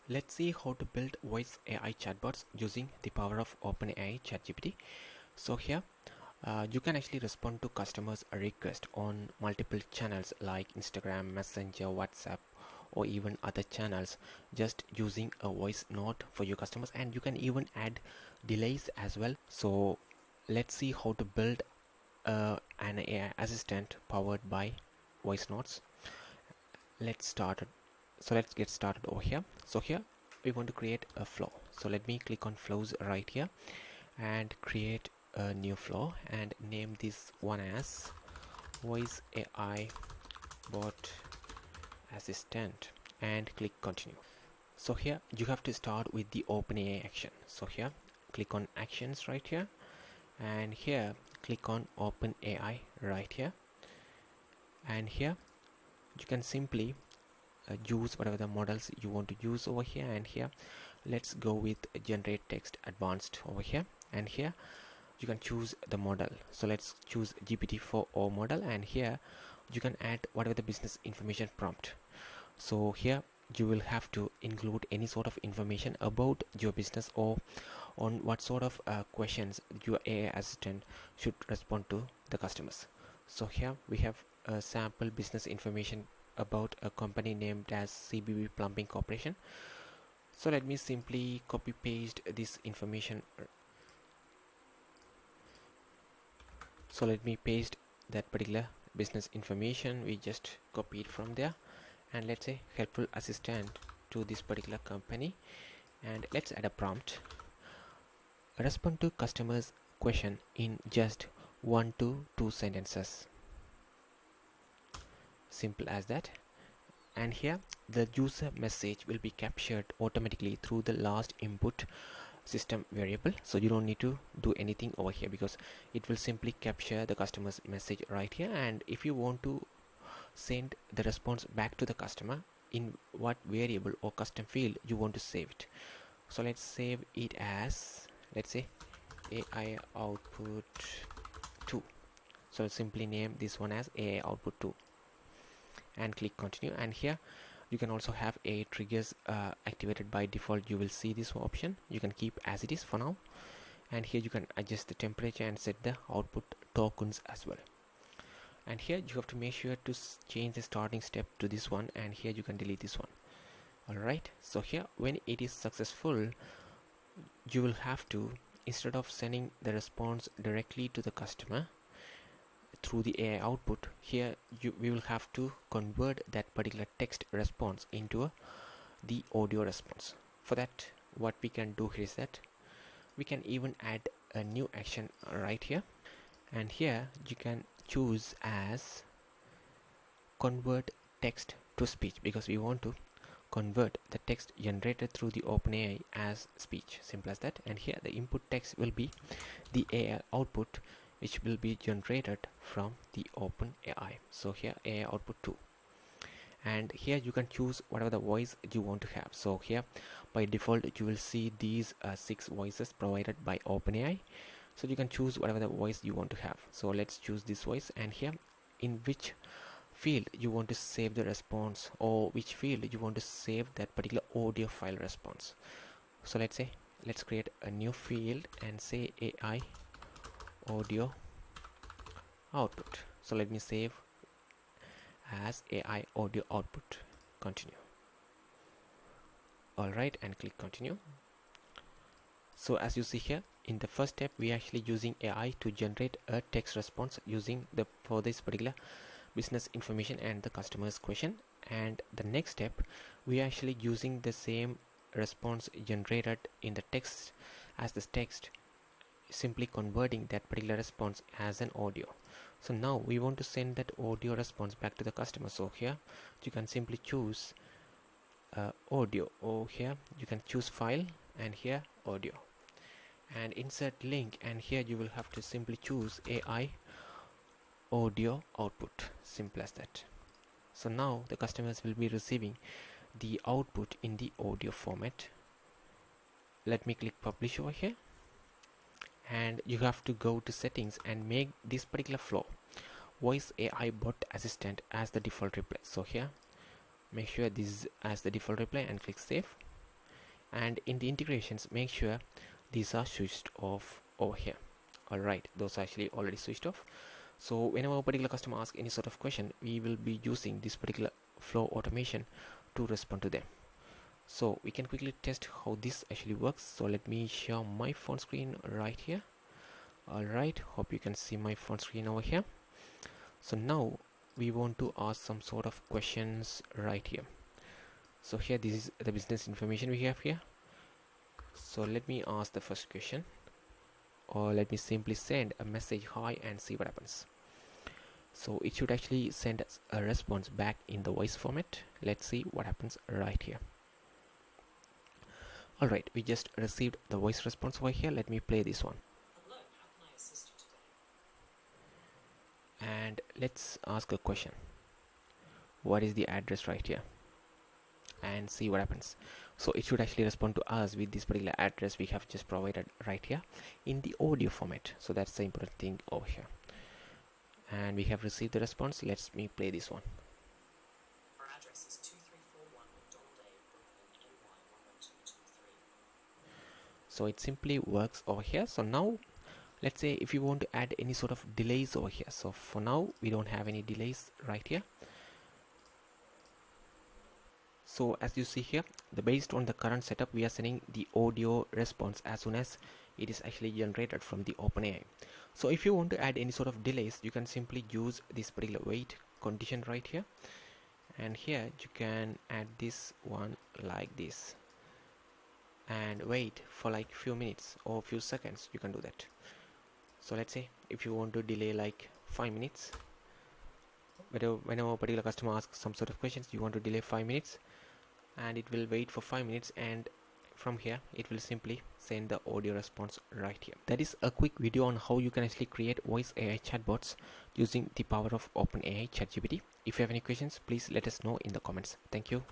Let's see how to build voice AI chatbots using the power of OpenAI ChatGPT. So here you can actually respond to customers' requests on multiple channels like Instagram, Messenger, WhatsApp, or even other channels just using a voice note for your customers, and you can even add delays as well. So let's see how to build an AI assistant powered by voice notes. Let's get started over here. So here we want to create a flow, so let me click on flows right here and create a new flow and name this one as voice AI bot assistant and click continue. So here you have to start with the OpenAI action. So here click on actions right here, and here click on OpenAI right here, and here you can simply use whatever the models you want to use over here. And here let's go with generate text advanced over here, and here you can choose the model. So let's choose GPT-4o model, and here you can add whatever the business information prompt. So here you will have to include any sort of information about your business or on what sort of questions your AI assistant should respond to the customers. So here we have a sample business information about a company named as CBB Plumbing Corporation. So let me simply copy paste this information. So let me paste that particular business information we just copied from there, and let's say helpful assistant to this particular company, and let's add a prompt: respond to customers question in just 1 to 2 sentences. Simple as that. And here the user message will be captured automatically through the last input system variable, so you don't need to do anything over here because it will simply capture the customer's message right here. And if you want to send the response back to the customer, in what variable or custom field you want to save it. So let's save it as, let's say, AI output 2. So simply name this one as AI output 2 and click continue. And here you can also have a triggers activated by default. You will see this option, you can keep as it is for now, and here you can adjust the temperature and set the output tokens as well. And here you have to make sure to change the starting step to this one, and here you can delete this one. Alright, so here when it is successful, you will have to, instead of sending the response directly to the customer through the AI output, here we will have to convert that particular text response into the audio response. For that, what we can do here is that we can even add a new action right here, and here you can choose as convert text to speech, because we want to convert the text generated through the OpenAI as speech. Simple as that. And here the input text will be the AI output, which will be generated from the OpenAI. So here AI output 2, and here you can choose whatever the voice you want to have. So here by default you will see these 6 voices provided by OpenAI, so you can choose whatever the voice you want to have. So let's choose this voice, and here in which field you want to save the response, or which field you want to save that particular audio file response. So let's create a new field and say AI audio output. So let me save as AI audio output. Continue. Alright, and click continue. So as you see here, in the first step we are actually using AI to generate a text response using the for this particular business information and the customer's question. And the next step we are actually using the same response generated in the text as this text, simply converting that particular response as an audio. So now we want to send that audio response back to the customer. So here you can simply choose audio, or here you can choose file and here audio and insert link, and here you will have to simply choose AI audio output. Simple as that. So now the customers will be receiving the output in the audio format. Let me click publish over here, and you have to go to settings and make this particular flow voice AI bot assistant as the default reply. So here make sure this is as the default reply and click save. And in the integrations, make sure these are switched off over here. Alright, those are actually already switched off. So whenever a particular customer asks any sort of question, we will be using this particular flow automation to respond to them. So we can quickly test how this actually works. So let me share my phone screen right here. Alright, hope you can see my phone screen over here. So now we want to ask some sort of questions right here. So here, this is the business information we have here. So let me ask the first question, or let me simply send a message hi and see what happens. So it should actually send us a response back in the voice format. Let's see what happens right here. Alright, we just received the voice response over here. Let me play this one. Hello, how can I assist you today? And let's ask a question. What is the address right here? And see what happens. So it should actually respond to us with this particular address we have just provided right here in the audio format. So that's the important thing over here. And we have received the response. Let me play this one. Our address is 2341 McDonald Ave, Brooklyn, NY 11223. So it simply works over here. So now let's say if you want to add any sort of delays over here. So for now we don't have any delays right here. So as you see here, based on the current setup, we are sending the audio response as soon as it is actually generated from the OpenAI. So if you want to add any sort of delays, you can simply use this particular wait condition right here. And here you can add this one like this. And wait for like few minutes or few seconds, you can do that. So let's say if you want to delay like 5 minutes, whenever a particular customer asks some sort of questions, you want to delay 5 minutes, and it will wait for 5 minutes, and from here it will simply send the audio response right here. That is a quick video on how you can actually create voice AI chatbots using the power of OpenAI ChatGPT. If you have any questions, please let us know in the comments. Thank you.